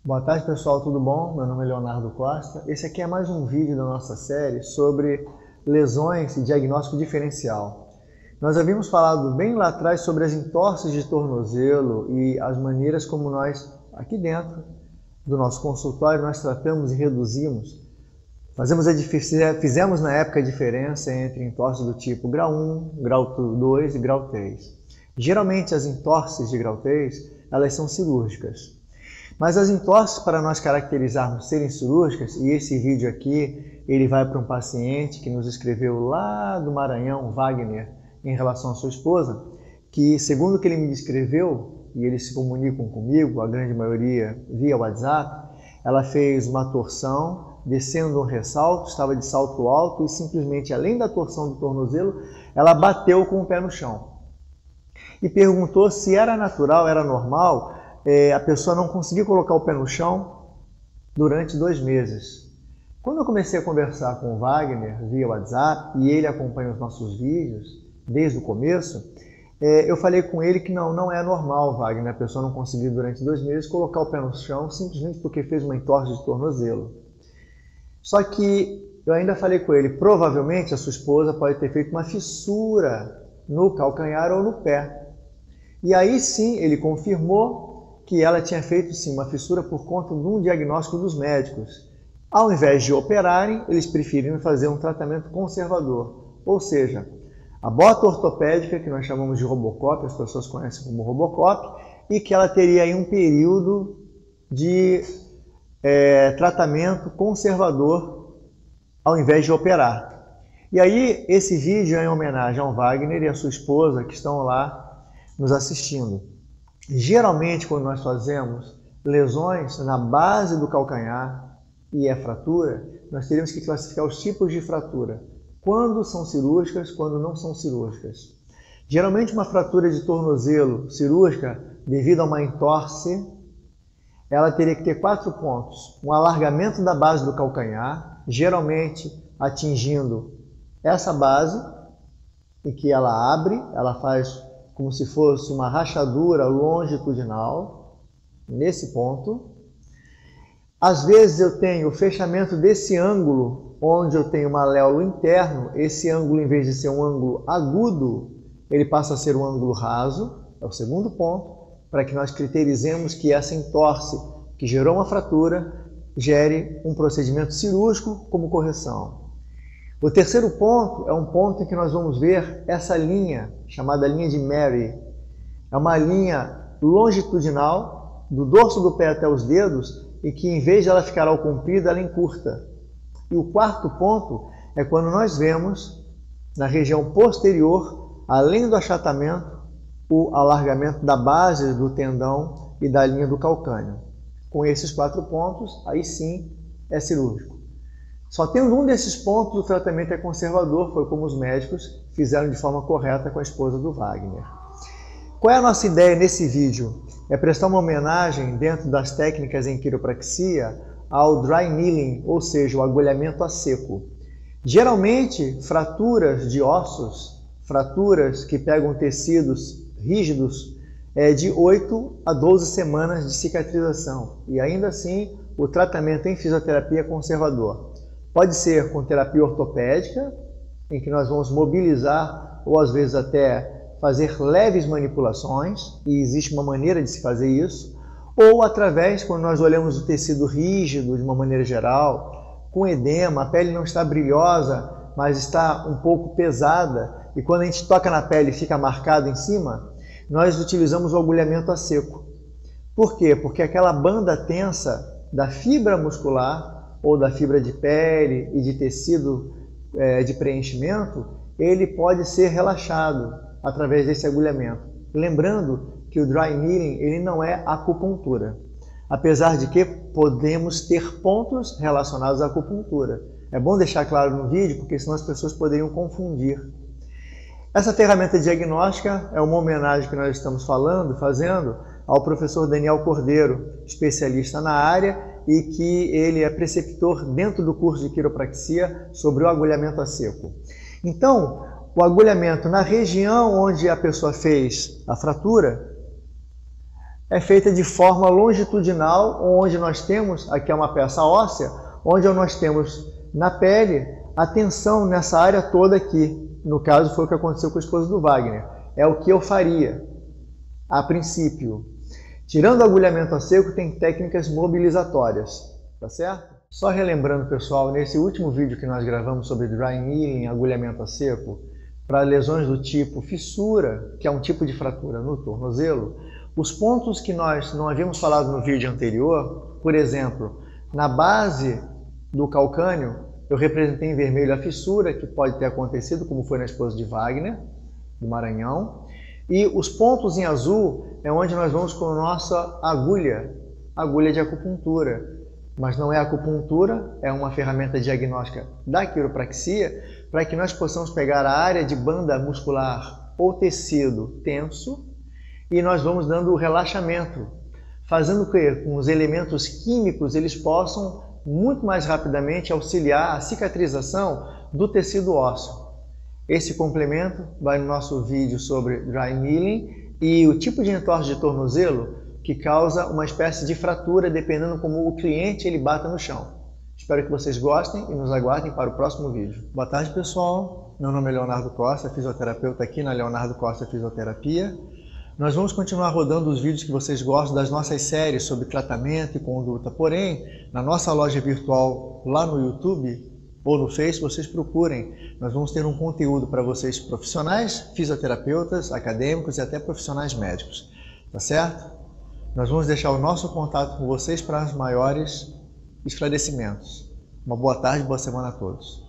Boa tarde, pessoal, tudo bom? Meu nome é Leonardo Costa. Esse aqui é mais um vídeo da nossa série sobre lesões e diagnóstico diferencial. Nós havíamos falado bem lá atrás sobre as entorses de tornozelo e as maneiras como nós, aqui dentro do nosso consultório, nós tratamos e reduzimos. Fizemos na época a diferença entre entorses do tipo grau 1, grau 2 e grau 3. Geralmente as entorses de grau 3, elas são cirúrgicas. Mas as entorses, para nós caracterizarmos serem cirúrgicas, e esse vídeo aqui, ele vai para um paciente que nos escreveu lá do Maranhão, Wagner, em relação à sua esposa, que segundo o que ele me descreveu, e eles se comunicam comigo, a grande maioria via WhatsApp, ela fez uma torção, descendo um ressalto, estava de salto alto e simplesmente, além da torção do tornozelo, ela bateu com o pé no chão. E perguntou se era natural, era normal, a pessoa não conseguir colocar o pé no chão durante 2 meses. Quando eu comecei a conversar com o Wagner via WhatsApp, e ele acompanha os nossos vídeos desde o começo, eu falei com ele que não é normal, Wagner, a pessoa não conseguir durante 2 meses colocar o pé no chão simplesmente porque fez uma entorse de tornozelo. Só que eu ainda falei com ele, provavelmente a sua esposa pode ter feito uma fissura no calcanhar ou no pé. E aí sim ele confirmou que ela tinha feito sim uma fissura por conta de um diagnóstico dos médicos. Ao invés de operarem, eles preferiram fazer um tratamento conservador, ou seja, a bota ortopédica, que nós chamamos de Robocop, as pessoas conhecem como Robocop, e que ela teria aí um período de tratamento conservador ao invés de operar. E aí esse vídeo é em homenagem ao Wagner e à sua esposa que estão lá nos assistindo. Geralmente, quando nós fazemos lesões na base do calcanhar e é fratura, nós teríamos que classificar os tipos de fratura. Quando são cirúrgicas, quando não são cirúrgicas. Geralmente, uma fratura de tornozelo cirúrgica, devido a uma entorse, ela teria que ter 4 pontos. Um alargamento da base do calcanhar, geralmente atingindo essa base, e que ela abre, ela faz como se fosse uma rachadura longitudinal, nesse ponto. Às vezes eu tenho o fechamento desse ângulo, onde eu tenho um maléolo interno, esse ângulo, em vez de ser um ângulo agudo, ele passa a ser um ângulo raso, é o segundo ponto, para que nós criterizemos que essa entorse que gerou uma fratura gere um procedimento cirúrgico como correção. O terceiro ponto é um ponto em que nós vamos ver essa linha, chamada linha de Mary. É uma linha longitudinal, do dorso do pé até os dedos, e que em vez de ela ficar ao comprido, ela encurta. E o quarto ponto é quando nós vemos, na região posterior, além do achatamento, o alargamento da base do tendão e da linha do calcâneo. Com esses 4 pontos, aí sim é cirúrgico. Só tendo um desses pontos, o tratamento é conservador, foi como os médicos fizeram de forma correta com a esposa do Wagner. Qual é a nossa ideia nesse vídeo? É prestar uma homenagem, dentro das técnicas em quiropraxia, ao dry needling, ou seja, o agulhamento a seco. Geralmente, fraturas de ossos, fraturas que pegam tecidos rígidos, de 8 a 12 semanas de cicatrização. E ainda assim, o tratamento em fisioterapia é conservador. Pode ser com terapia ortopédica, em que nós vamos mobilizar ou às vezes até fazer leves manipulações, e existe uma maneira de se fazer isso, ou através, quando nós olhamos o tecido rígido de uma maneira geral, com edema, a pele não está brilhosa, mas está um pouco pesada, e quando a gente toca na pele e fica marcado em cima, nós utilizamos o agulhamento a seco. Por quê? Porque aquela banda tensa da fibra muscular ou da fibra de pele e de tecido de preenchimento, ele pode ser relaxado através desse agulhamento. Lembrando que o dry needling ele não é acupuntura, apesar de que podemos ter pontos relacionados à acupuntura. É bom deixar claro no vídeo, porque senão as pessoas poderiam confundir. Essa ferramenta diagnóstica é uma homenagem que nós estamos fazendo ao professor Daniel Cordeiro, especialista na área, e que ele é preceptor dentro do curso de quiropraxia sobre o agulhamento a seco. Então, o agulhamento na região onde a pessoa fez a fratura, é feita de forma longitudinal, onde nós temos, aqui é uma peça óssea, onde nós temos na pele a tensão nessa área toda aqui. No caso, foi o que aconteceu com a esposa do Wagner. É o que eu faria, a princípio. Tirando o agulhamento a seco, tem técnicas mobilizatórias, tá certo? Só relembrando, pessoal, nesse último vídeo que nós gravamos sobre dry needling, agulhamento a seco, para lesões do tipo fissura, que é um tipo de fratura no tornozelo, os pontos que nós não havíamos falado no vídeo anterior, por exemplo, na base do calcâneo, eu representei em vermelho a fissura, que pode ter acontecido, como foi na esposa de Wagner, do Maranhão, e os pontos em azul é onde nós vamos com a nossa agulha de acupuntura. Mas não é acupuntura, é uma ferramenta diagnóstica da quiropraxia, para que nós possamos pegar a área de banda muscular ou tecido tenso e nós vamos dando o relaxamento, fazendo com os elementos químicos eles possam muito mais rapidamente auxiliar a cicatrização do tecido ósseo. Esse complemento vai no nosso vídeo sobre dry needling e o tipo de entorse de tornozelo que causa uma espécie de fratura dependendo como o cliente ele bata no chão. Espero que vocês gostem e nos aguardem para o próximo vídeo. Boa tarde, pessoal. Meu nome é Leonardo Costa, fisioterapeuta aqui na Leonardo Costa Fisioterapia. Nós vamos continuar rodando os vídeos que vocês gostam das nossas séries sobre tratamento e conduta. Porém, na nossa loja virtual lá no YouTube ou no Face, vocês procurem. Nós vamos ter um conteúdo para vocês profissionais, fisioterapeutas, acadêmicos e até profissionais médicos. Tá certo? Nós vamos deixar o nosso contato com vocês para os maiores esclarecimentos. Uma boa tarde, boa semana a todos.